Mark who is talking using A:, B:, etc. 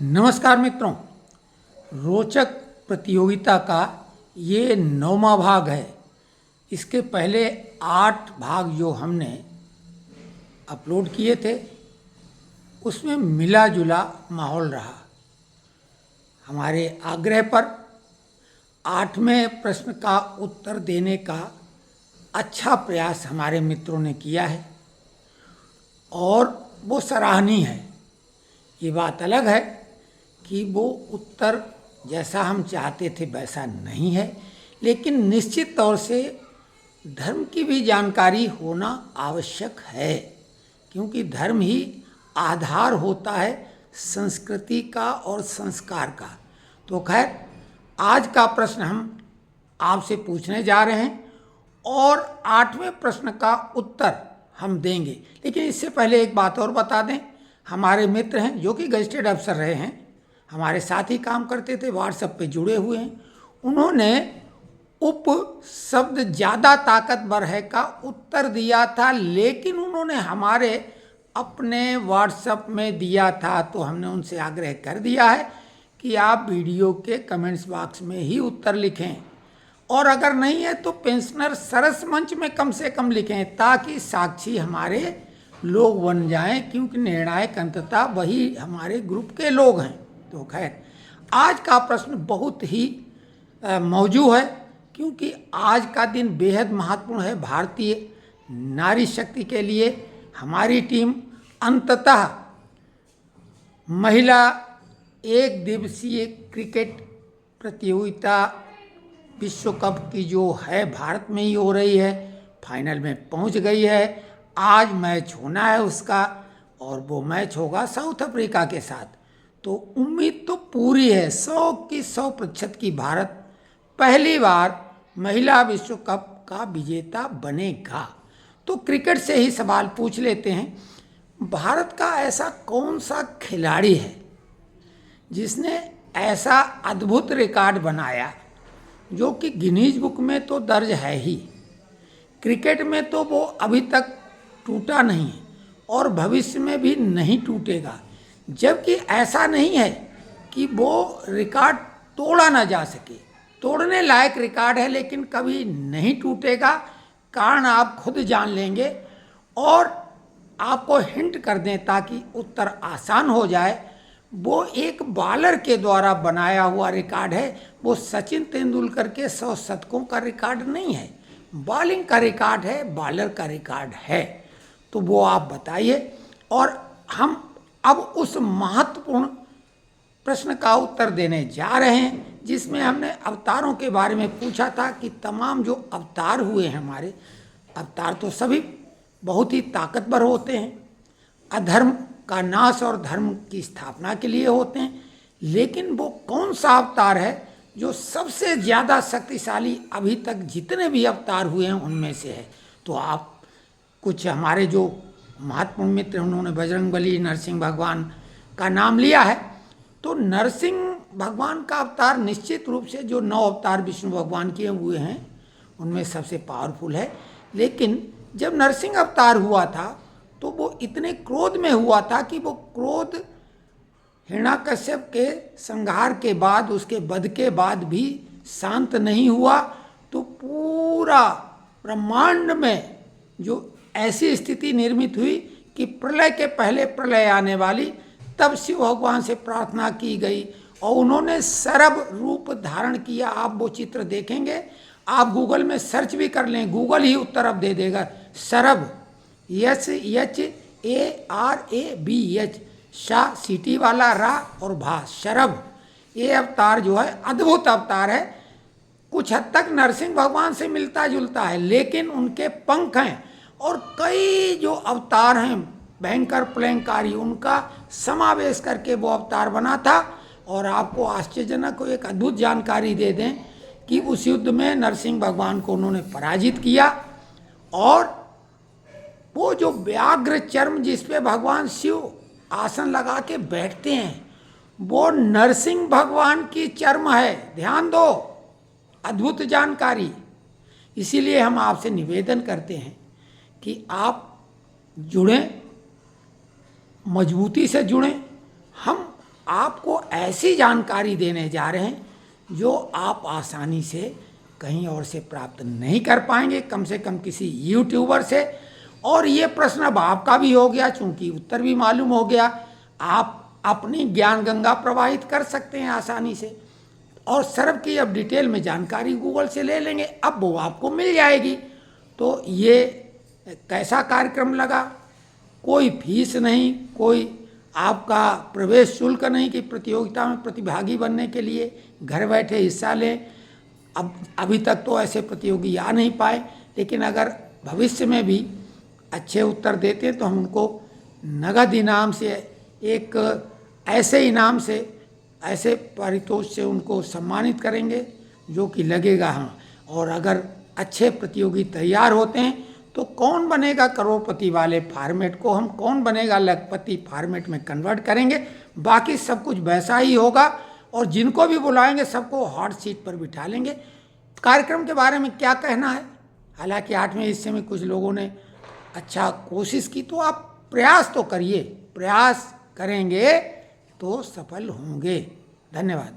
A: नमस्कार मित्रों, रोचक प्रतियोगिता का ये 9वां भाग है। इसके पहले 8 भाग जो हमने अपलोड किए थे उसमें मिला जुला माहौल रहा। हमारे आग्रह पर 8वें प्रश्न का उत्तर देने का अच्छा प्रयास हमारे मित्रों ने किया है और वो सराहनीय है। ये बात अलग है कि वो उत्तर जैसा हम चाहते थे वैसा नहीं है, लेकिन निश्चित तौर से धर्म की भी जानकारी होना आवश्यक है, क्योंकि धर्म ही आधार होता है संस्कृति का और संस्कार का। तो खैर, आज का प्रश्न हम आपसे पूछने जा रहे हैं और 8वें प्रश्न का उत्तर हम देंगे। लेकिन इससे पहले एक बात और बता दें, हमारे मित्र हैं जो कि गजेटेड अफसर रहे हैं, हमारे साथ ही काम करते थे, व्हाट्सएप पे जुड़े हुए हैं। उन्होंने उप शब्द ज़्यादा ताकतवर है का उत्तर दिया था, लेकिन उन्होंने हमारे अपने व्हाट्सएप में दिया था, तो हमने उनसे आग्रह कर दिया है कि आप वीडियो के कमेंट्स बॉक्स में ही उत्तर लिखें, और अगर नहीं है तो पेंशनर सरस मंच में कम से कम लिखें, ताकि साक्षी हमारे लोग बन जाएं, क्योंकि निर्णायक अंततः वही हमारे ग्रुप के लोग हैं। तो खैर, आज का प्रश्न बहुत ही मौजू है, क्योंकि आज का दिन बेहद महत्वपूर्ण है भारतीय नारी शक्ति के लिए। हमारी टीम अंततः महिला एक दिवसीय क्रिकेट प्रतियोगिता विश्व कप की जो है भारत में ही हो रही है, फाइनल में पहुंच गई है। आज मैच होना है उसका, और वो मैच होगा साउथ अफ्रीका के साथ। तो उम्मीद तो पूरी है 100 की 100% की भारत पहली बार महिला विश्व कप का विजेता बनेगा। तो क्रिकेट से ही सवाल पूछ लेते हैं, भारत का ऐसा कौन सा खिलाड़ी है जिसने ऐसा अद्भुत रिकॉर्ड बनाया, जो कि गिनीज बुक में तो दर्ज है ही, क्रिकेट में तो वो अभी तक टूटा नहीं और भविष्य में भी नहीं टूटेगा। जबकि ऐसा नहीं है कि वो रिकॉर्ड तोड़ा ना जा सके, तोड़ने लायक रिकॉर्ड है, लेकिन कभी नहीं टूटेगा। कारण आप खुद जान लेंगे और आपको हिंट कर दें ताकि उत्तर आसान हो जाए। वो एक बॉलर के द्वारा बनाया हुआ रिकॉर्ड है। वो सचिन तेंदुलकर के 100 शतकों का रिकॉर्ड नहीं है, बॉलिंग का रिकॉर्ड है, बॉलर का रिकॉर्ड है। तो वो आप बताइए, और हम अब उस महत्वपूर्ण प्रश्न का उत्तर देने जा रहे हैं जिसमें हमने अवतारों के बारे में पूछा था कि तमाम जो अवतार हुए हैं, हमारे अवतार तो सभी बहुत ही ताकतवर होते हैं, अधर्म का नाश और धर्म की स्थापना के लिए होते हैं, लेकिन वो कौन सा अवतार है जो सबसे ज़्यादा शक्तिशाली अभी तक जितने भी अवतार हुए हैं उनमें से है? तो आप कुछ हमारे जो महत्वपूर्ण मित्र उन्होंने बजरंगबली, नरसिंह भगवान का नाम लिया है। तो नरसिंह भगवान का अवतार निश्चित रूप से जो 9 अवतार विष्णु भगवान के हुए हैं उनमें सबसे पावरफुल है। लेकिन जब नरसिंह अवतार हुआ था तो वो इतने क्रोध में हुआ था कि वो क्रोध हिरण्याकश्यप के संहार के बाद, उसके वध के बाद भी शांत नहीं हुआ। तो पूरा ब्रह्मांड में जो ऐसी स्थिति निर्मित हुई कि प्रलय के पहले प्रलय आने वाली, तब शिव भगवान से प्रार्थना की गई और उन्होंने सरभ रूप धारण किया। आप वो चित्र देखेंगे, आप गूगल में सर्च भी कर लें, गूगल ही उत्तर अब दे देगा। सरभ, SHARABH, शाह सिटी वाला रा और भा, शरभ। ये अवतार जो है अद्भुत अवतार है, कुछ हद तक नरसिंह भगवान से मिलता जुलता है, लेकिन उनके पंख हैं। और कई जो अवतार हैं भयंकर प्रलयंकारी, उनका समावेश करके वो अवतार बना था। और आपको आश्चर्यजनक को एक अद्भुत जानकारी दे दें कि उस युद्ध में नरसिंह भगवान को उन्होंने पराजित किया, और वो जो व्याघ्र चर्म जिस पे भगवान शिव आसन लगा के बैठते हैं, वो नरसिंह भगवान की चर्म है। ध्यान दो, अद्भुत जानकारी। इसीलिए हम आपसे निवेदन करते हैं कि आप जुड़ें, मजबूती से जुड़ें। हम आपको ऐसी जानकारी देने जा रहे हैं जो आप आसानी से कहीं और से प्राप्त नहीं कर पाएंगे, कम से कम किसी यूट्यूबर से। और ये प्रश्न अब आपका भी हो गया, चूंकि उत्तर भी मालूम हो गया, आप अपनी ज्ञान गंगा प्रवाहित कर सकते हैं आसानी से। और सर्व की अब डिटेल में जानकारी गूगल से ले लेंगे, अब वो आपको मिल जाएगी। तो ये कैसा कार्यक्रम लगा? कोई फीस नहीं, कोई आपका प्रवेश शुल्क नहीं कि प्रतियोगिता में प्रतिभागी बनने के लिए घर बैठे हिस्सा लें। अब अभी तक तो ऐसे प्रतियोगी आ नहीं पाए, लेकिन अगर भविष्य में भी अच्छे उत्तर देते हैं तो हम उनको नगद इनाम से, एक ऐसे इनाम से, ऐसे पारितोष से उनको सम्मानित करेंगे जो कि लगेगा। हाँ, और अगर अच्छे प्रतियोगी तैयार होते हैं तो कौन बनेगा करोड़पति वाले फॉर्मेट को हम कौन बनेगा लखपति फॉर्मेट में कन्वर्ट करेंगे। बाकी सब कुछ वैसा ही होगा, और जिनको भी बुलाएंगे सबको हॉट सीट पर बिठा लेंगे। कार्यक्रम के बारे में क्या कहना है? हालांकि 8वें हिस्से में कुछ लोगों ने अच्छा कोशिश की, तो आप प्रयास तो करिए, प्रयास करेंगे तो सफल होंगे। धन्यवाद।